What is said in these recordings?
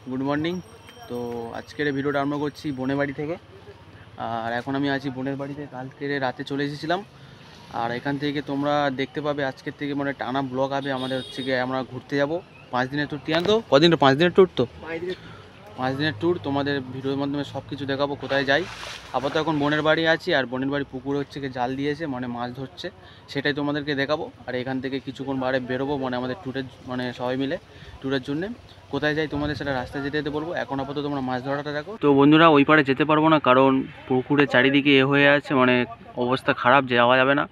Good morning. তো আজকের ভিডিওটা আরম্ভ করছি বোনের বাড়ি থেকে। আর এখন আমি আছি বোনের বাড়িতে, কালকে রাতে চলে এসেছিলাম। আর এখান থেকে তোমরা দেখতে পাবে আজকের থেকে মানে টানা ব্লগ হবে। আমাদের হচ্ছে গিয়ে আমরা ঘুরতে যাব 5 দিনের ট্যুর। তিয়ান তো কদিন? 5 দিনের ট্যুর। তো 5 দিনের ট্যুর তোমাদের ভিডিওর মাধ্যমে সব কিছু দেখাবো কোথায় যাই। আপাতত এখন বোনের বাড়ি আছি, আর বোনের বাড়ি পুকুরে হচ্ছে গিয়ে জাল দিয়েছে, মানে মাছ ধরছে, সেটাই তোমাদেরকে দেখাবো। আর এখান থেকে কিছুক্ষণ বারে বেরোবো, মানে আমাদের ট্যুরের মানে সবাই মিলে ট্যুরের জন্যে কোথায় যাই তোমাদের সেটা রাস্তায় যেতে যেতে বলবো। এখন আপাতত তোমরা মাছ ধরাটা দেখো। তো বন্ধুরা ওই পারে যেতে পারবো না, কারণ পুকুরে চারিদিকে হয়ে আছে, মানে অবস্থা খারাপ, যাওয়া যাবে না।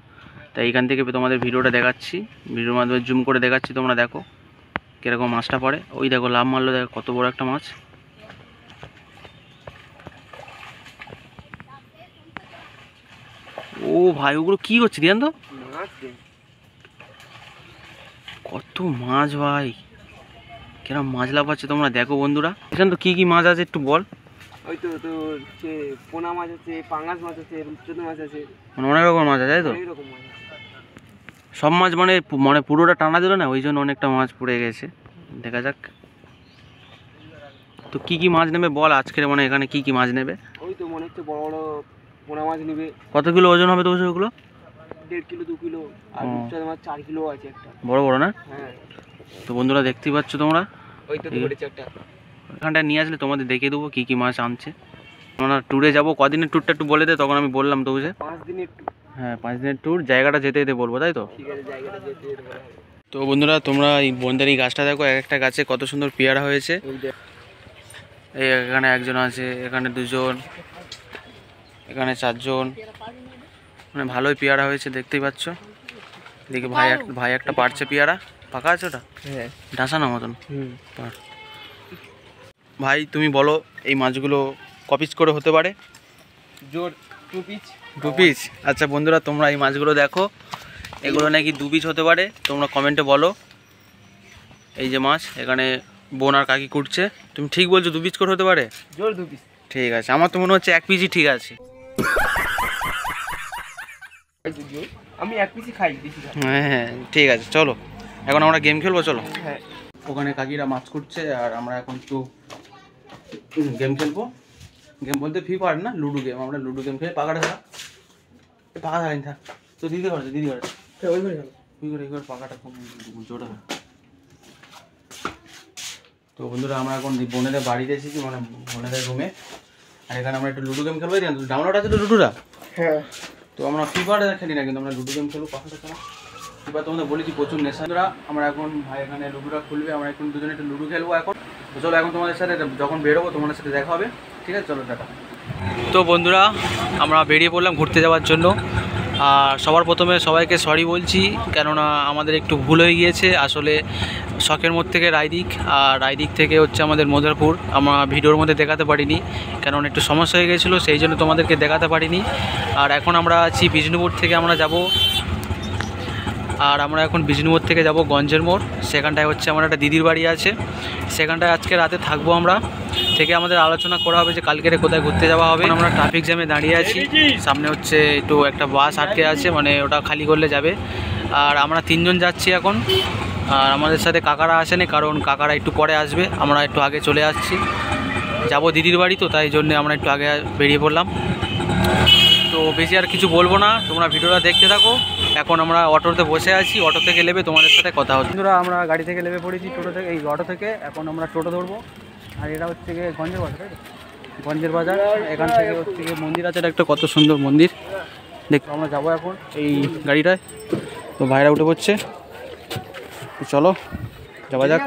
তাই এখান থেকে তোমাদের ভিডিওটা দেখাচ্ছি, ভিডিওর মাধ্যমে জুম করে দেখাচ্ছি, তোমরা দেখো কীরকম মাছটা পড়ে। ওই দেখো লাভ মারলো, দেখো কত বড় একটা মাছ। ও ভাই, ওগুলো কি হচ্ছে দিয়ান? তো কত মাছ ভাই, কিরম মাছ লাফাচ্ছে তোমরা দেখো বন্ধুরা। এখানে তো কি কি মাছ আছে একটু বল। ওই তো তোর পোনা মাছ আছে, পাঙ্গাস মাছ আছে, রূপচাঁদা মাছ আছে, মানে অনেক রকম মাছ আছে, তাই তো? অনেক রকম মাছ আছে। সব মাছ মানে মানে পুরোটা টানা দিল না, ওই জন্য অনেকটা মাছ পড়ে গেছে। দেখা যাক তো কি কি মাছ নেবে বল আজকের, মানে এখানে কি কি মাছ নেবে। ওই তো মনে হচ্ছে বড় বড় পোনা মাছ নেবে। কত কিলো ওজন হবে তো ওগুলো? 1.5 কিলো 2 কিলো। আর রূপচাঁদা মাছ 4 কিলো আছে একটা, বড় বড় না? হ্যাঁ। তো বন্ধুরা দেখতেই পাচ্ছ তোমরা, ওই তো ধরেছে একটা। এখানটা নিয়ে আসলে তোমাদের দেখিয়ে দেবো কি কি মাছ আনছে। আমরা ট্যুরে যাবো, কদিনের ট্যুরটা একটু বলে দে, তখন আমি বললাম তো বুঝে। 5 দিনের ট্যুর। হ্যাঁ 5 দিনের ট্যুর, জায়গাটা যেতে যেতে বলবো, তাই তো? ঠিক আছে, জায়গাটা যেতে যেতে বলা হবে। তো বন্ধুরা তোমরা এই বন্দের এই গাছটা দেখো, এক একটা গাছে কত সুন্দর পেয়ারা হয়েছে। এই এখানে একজন আছে, এখানে দুজন, এখানে 4 জন, মানে ভালোই পেয়ারা হয়েছে দেখতেই পাচ্ছ। দেখি ভাই একটা পারছে পেয়ারা, পাকা আছে ওটা, হ্যাঁ ঢাসানো মতন। ভাই তুমি বলো এই মাছগুলো ক পিস করে হতে পারে? জোর 2 পিস। 2 পিস? আচ্ছা বন্ধুরা তোমরা এই মাছগুলো দেখো, এগুলো নাকি 2 পিস হতে পারে, তোমরা কমেন্টে বলো। এই যে মাছ এখানে বোন আর কাকি কুটছে, তুমি ঠিক বলছো 2 পিস করে হতে পারে? জোর 2 পিস। ঠিক আছে, আমার তো মনে হচ্ছে 1 পিসই ঠিক আছে। আমি 1 পিসই খাই, বেশি খাই। হ্যাঁ ঠিক আছে, চলো এখন আমরা গেম খেলবো, চলো। হ্যাঁ ওখানে কাকিরা মাছ কুটছে, আর আমরা এখন একটু গেম খেলবো। গেম বলতে ফ্রি ফায়ার না, লুডো গেম। আমরা লুডো গেম খেলে পাকাটা থাক, পাকা থাকেন থাক। তো দিদি করে পাকাটা খুব জোরে হয়। তো বন্ধুরা আমরা এখন বোনেদের বাড়িতে এসেছি, মানে বোনেদের রুমে। আর এখানে আমরা একটু লুডো গেম খেলবো। ডাউনলোড আছে তো লুডোটা? হ্যাঁ। তো আমরা ফ্রি ফায়ার খেলি না, কিন্তু আমরা লুডো গেম খেলবো পাখাটা খেলা। এবার তোমাদের বলেছি প্রচুর নেশা। আমরা এখন ভাই এখানে লুডোটা খুলবে, আমরা এখন দুজনে একটু লুডো খেলবো এখন। তো চলো এখন তোমাদের সাথে যখন বেরোবো তোমাদের সাথে দেখা হবে, ঠিক আছে? চলো টাটা। তো বন্ধুরা আমরা বেরিয়ে পড়লাম ঘুরতে যাওয়ার জন্য। আর সবার প্রথমে সবাইকে সরি বলছি, কেননা আমাদের একটু ভুল হয়ে গিয়েছে। আসলে শখের মোড় থেকে রায়দিক, আর রায়দিক থেকে হচ্ছে আমাদের মধুরপুর। আমরা ভিডিওর মধ্যে দেখাতে পারিনি, কেননা একটু সমস্যা হয়ে গেছিলো, সেই জন্য তোমাদেরকে দেখাতে পারিনি। আর এখন আমরা আছি বিষ্ণুপুর থেকে আমরা যাব, আর আমরা এখন বিষ্ণুপুর থেকে যাব গঞ্জের মোড়। সেখানটায় হচ্ছে আমার একটা দিদির বাড়ি আছে, সেখানটায় আজকে রাতে থাকবো আমরা। থেকে আমাদের আলোচনা করা হবে যে কালকেরে কোথায় ঘুরতে যাওয়া হবে। আমরা ট্রাফিক জ্যামে দাঁড়িয়ে আছি, সামনে হচ্ছে একটু একটা বাস আটকে আছে, মানে ওটা খালি করলে যাবে। আর আমরা 3 জন যাচ্ছি এখন, আর আমাদের সাথে কাকারা আসেনি, কারণ কাকারা একটু পরে আসবে, আমরা একটু আগে চলে আসছি। যাব দিদির বাড়ি, তো তাই জন্য আমরা একটু আগে বেরিয়ে পড়লাম। তো বেশি আর কিছু বলবো না, তোমরা ভিডিওটা দেখতে থাকো। এখন আমরা অটোতে বসে আছি, অটো থেকে নেবে তোমাদের সাথে কথা হচ্ছে। বন্ধুরা আমরা গাড়ি থেকে নেমে পড়েছি, টোটো থেকে, এই অটো থেকে। এখন আমরা টোটো ধরবো। আর এটা হচ্ছে গিয়ে গঞ্জের বাজার, তাই তো? গঞ্জের বাজার। এখান থেকে হচ্ছে গিয়ে মন্দির আছে, এটা একটা কত সুন্দর মন্দির দেখো। আমরা যাবো এখন এই গাড়িটায়, তো ভাইরা উঠে পড়ছে, চলো যাওয়া যাক,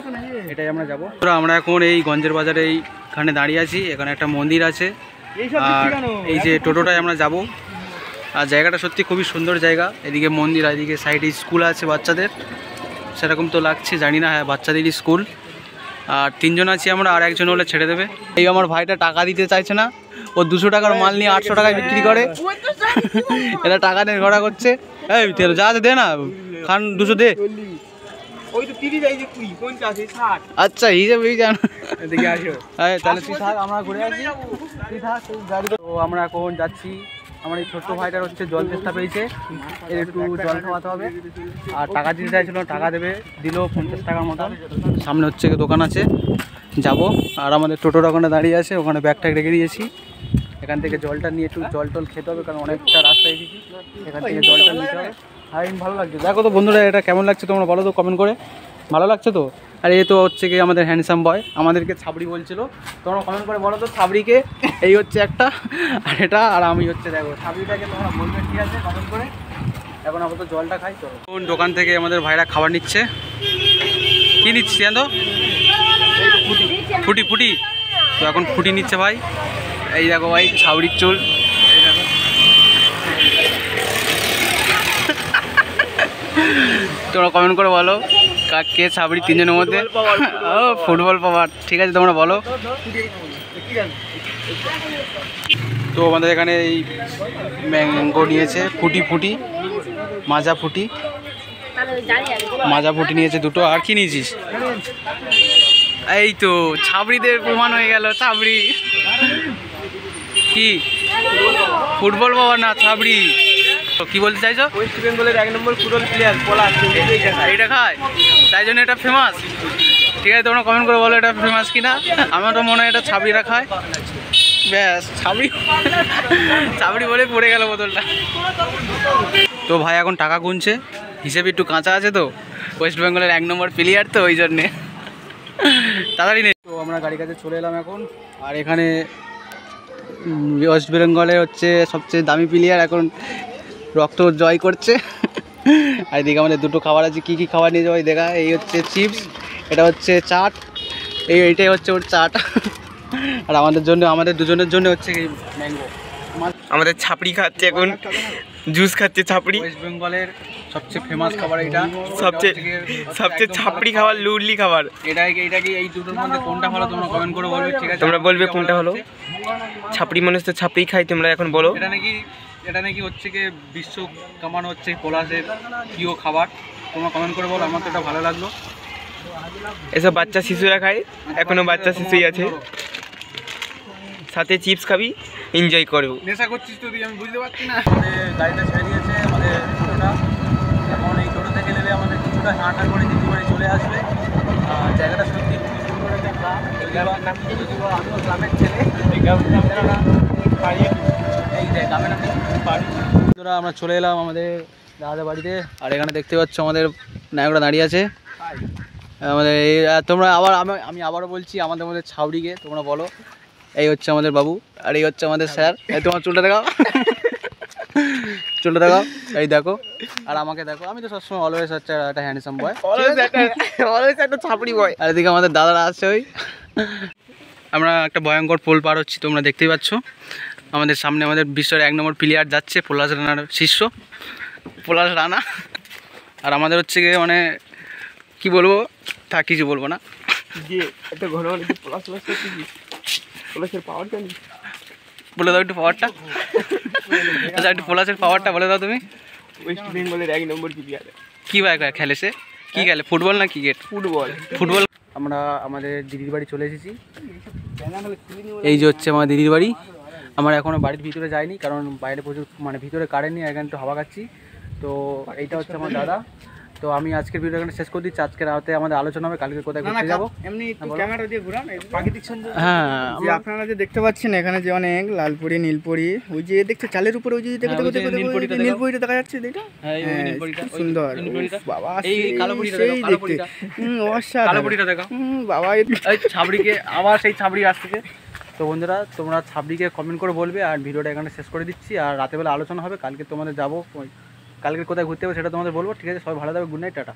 এটাই আমরা যাবো। আমরা এখন এই গঞ্জের বাজারে এইখানে দাঁড়িয়ে আছি, এখানে একটা মন্দির আছে। আর এই যে টোটোটায় আমরা যাব। আর জায়গাটা সত্যি খুবই সুন্দর জায়গা, এদিকে মন্দির, আর এদিকে সাইডে স্কুল আছে বাচ্চাদের, সেরকম তো লাগছে জানি না। হ্যাঁ বাচ্চাদেরই স্কুল। আর 3 জন আছি আমরা, আর একজন হলে ছেড়ে দেবে। এই আমার ভাইটা টাকা দিতে চাইছে না, ও 200 টাকার মাল নিয়ে 800 টাকায় বিক্রি করে। এরা টাকা নিয়ে ঘোরা করছে। এই যা আছে দে না, খান 200 দে। ওই তো 30 এই যে 20 50 60। আচ্ছা হিসেবেই জান, এদিকে আসো। তাহলে তুই থাক, আমরা ঘুরে আসি, তুই থাক গাড়ি। তো আমরা এখন যাচ্ছি আমার এই ছোট্ট ভাইটার হচ্ছে জল চেষ্টা পেয়েছে, এর একটু জল খাওয়াতে হবে। আর টাকা দিতে চাইছিল, টাকা দেবে, দিল 50 টাকার মতন। সামনে হচ্ছে দোকান আছে, যাব। আর আমাদের টোটোর ওখানে দাঁড়িয়ে আছে, ওখানে ব্যাগটা রেখে দিয়েছি। এখান থেকে জলটা নিয়ে একটু জল টল খেতে হবে, কারণ অনেকটা রাস্তায় এসেছি, এখান থেকে জলটা নিতে হবে। আর ভালো লাগছে, দেখো তো বন্ধুরা এটা কেমন লাগছে তোমরা বলো তো কমেন্ট করে, ভালো লাগছে তো? আর এই তো হচ্ছে কি আমাদের হ্যান্ডসাম বয়, আমাদেরকে ছাবড়ি বলছিল, তোমরা কমেন্ট করে বলো তো ছাবড়িকে। এই হচ্ছে একটা, আর এটা, আর আমি হচ্ছে দেখো ছাবড়িটাকে তোমরা বলবে, ঠিক আছে কমেন্ট করে। এখন আপাতত জলটা খাই। তো দোকান থেকে আমাদের ভাইরা খাবার নিচ্ছে, কি নিচ্ছে তো? ফুটি ফুটি, তো এখন ফুটি নিচ্ছে ভাই। এই দেখো ভাই ছাবড়ির চুল, এই দেখো। তোমরা কমেন্ট করে বলো কে ছাবড়ি তিনজনের মধ্যে। ও ফুটবল পাওয়ার, ঠিক আছে তোমরা বলো। তো আমাদের এখানে এই ম্যাঙ্গো নিয়েছে, ফুটি ফুটি, মাজা ফুটি, মাজা ফুটি নিয়েছে দুটো। আর কি নিয়েছিস? এই তো ছাবড়িদের প্রমাণ হয়ে গেল, ছাবড়ি কি ফুটবল পাওয়ার না ছাবড়ি। কি বলতে চাইছো? ওয়েস্ট বেঙ্গলের 1 নম্বর ফুটবল প্লেয়ার পলাশ এইটা খায়, তাই জন্য এটা ফেমাস। ঠিক আছে তোমরা কমেন্ট করে বলো এটা ফেমাস কিনা। আমার তো মনে হয় এটা ছাবড়িরা খায়। ব্যাস ছাবড়ি, ছাবড়ি বলে পড়ে গেল বোতলটা। তো ভাই এখন টাকা গুনছে, হিসেবে একটু কাঁচা আছে তো, ওয়েস্ট বেঙ্গলের 1 নম্বর প্লেয়ার তো ওই জন্যে তাড়াতাড়ি নেই। তো আমরা গাড়ির কাছে চলে এলাম এখন। আর এখানে ওয়েস্ট বেঙ্গলের হচ্ছে সবচেয়ে দামি প্লেয়ার এখন রক্ত জয় করছে। আর এদিকে আমাদের দুটো খাবার আছে, কী কী খাবার নিয়ে যাবো দেখা। এই হচ্ছে চিপস, এটা হচ্ছে চাট, এইটাই হচ্ছে ওর চাট। আর আমাদের জন্য, আমাদের দুজনের জন্য হচ্ছে ম্যাঙ্গো। আমাদের ছাপড়ি খাচ্ছে এখন, জুস খাচ্ছে ছাপড়ি। ওয়েস্ট বেঙ্গলের সবচেয়ে ফেমাস খাবার এটা, সবচেয়ে ছাপড়ি খাবার, লুডলি খাবার। এটা কি এই দুটোর মধ্যে কোনটা ভালো তোমরা কমেন্ট করে বলবে, ঠিক আছে? তোমরা বলবে কোনটা হলো। ছাপড়ি মানুষ তো ছাপড়ি খাই, তোমরা এখন বলো। এটা নাকি হচ্ছে কি বিশ্ব কামানো হচ্ছে পলাশের প্রিয় খাবার, তোমরা কমেন্ট করে বলো। আমার তো এটা ভালো লাগলো। এসব বাচ্চা শিশুরা খায়, এখনো বাচ্চা শিশুই আছে। সাথে চিপস খাবি, এনজয় করবো। নেশা করছিস তো তুই, আমি বুঝতে পারছি না। আমাদের গাড়িটা ছেড়ে দিয়েছে, আমাদের টোটোটা এখন এই টোটো থেকে নেবে আমাদের কিছুটা হাঁটা করে দিদি বাড়ি চলে আসবে। জায়গাটা সত্যি খুব সুন্দর একটা গ্রাম। আমিও গ্রামের ছেলে, এই যে গ্রামের বন্ধুরা আমরা চলে এলাম আমাদের দাদা বাড়িতে। আর এখানে দেখতে পাচ্ছ আমাদের নায়করা দাঁড়িয়ে আছে আমাদের। তোমরা আবার আমি আবারও বলছি, আমাদের মধ্যে ছাউড়িকে তোমরা বলো। এই হচ্ছে আমাদের বাবু, আর এই হচ্ছে আমাদের স্যার। এই তোমার চুলটা দেখাও, চুলটা দেখাও, এই দেখো। আর আমাকে দেখো, আমি তো সবসময় অলওয়েজ হচ্ছে একটা হ্যান্ডসাম বয়, অলওয়েজ একটা ছাপড়ি বয়। আর এদিকে আমাদের দাদারা আছে ওই। আমরা একটা ভয়ঙ্কর পোল পার হচ্ছি, তোমরা দেখতেই পাচ্ছ। আমাদের সামনে আমাদের বিশ্বের 1 নম্বর প্লেয়ার যাচ্ছে, পলাশ রানার শিষ্য, পলাশ রানা। আর আমাদের হচ্ছে গিয়ে মানে কি বলবো, তা কিছু বলবো না। যে একটা ঘন ঘন পলাশ পলাশের পাওয়ার জানি, বলে দাও একটু পাওয়ারটা। আচ্ছা একটু পলাশের পাওয়ারটা বলে দাও তুমি। ওয়েস্ট বেঙ্গলের 1 নম্বর প্লেয়ার। কী খেলে সে, কী খেলে, ফুটবল না ক্রিকেট? ফুটবল। ফুটবল। আমরা আমাদের দিদির বাড়ি চলে এসেছি। এই যে হচ্ছে আমার দিদির বাড়ি। আমরা এখনও বাড়ির ভিতরে যাইনি, কারণ বাইরে প্রচুর মানে ভিতরে কারেন্ট নেই, এখানে একটু হাওয়া খাচ্ছি। তো এইটা হচ্ছে আমার দাদা। তো আমি আজকের ভিডিও এখানে শেষ করে দিচ্ছি। আজকের রাতে আমাদের আলোচনা হবে কালকে কোথায় ঘুরতে যাবো। এমনি একটু ক্যামেরা দিয়ে ঘুরান, প্রাকৃতিক সৌন্দর্য। হ্যাঁ যে আপনারা যে দেখতে পাচ্ছেন এখানে যে অনেক লালপুরি নীলপুরি, ওই যে দেখতে চালের উপরে ওই যে দেখো দেখো দেখো নীলপুরিটা দেখা যাচ্ছে, এটা খুব সুন্দর। বাবা এই কালো পুরিটা সেই দেখো, কালো দেখতে পুরিটা, অসাধারণ। কালো পুরিটা দেখো বাবা এই ছাবড়িকে, আবার সেই ছাবড়ি আসছে। তো বন্ধুরা তোমরা ছাবড়িকে কমেন্ট করে বলবে। আর ভিডিওটা এখানে শেষ করে দিচ্ছি। আর রাতেবেলা আলোচনা হবে, কালকে তোমাদের যাবো, কালকে কোথায় ঘুরতে হবে সেটা তোমাদের বলবো, ঠিক আছে? সবাই ভালো থাকবে, গুড নাইট, টাটা।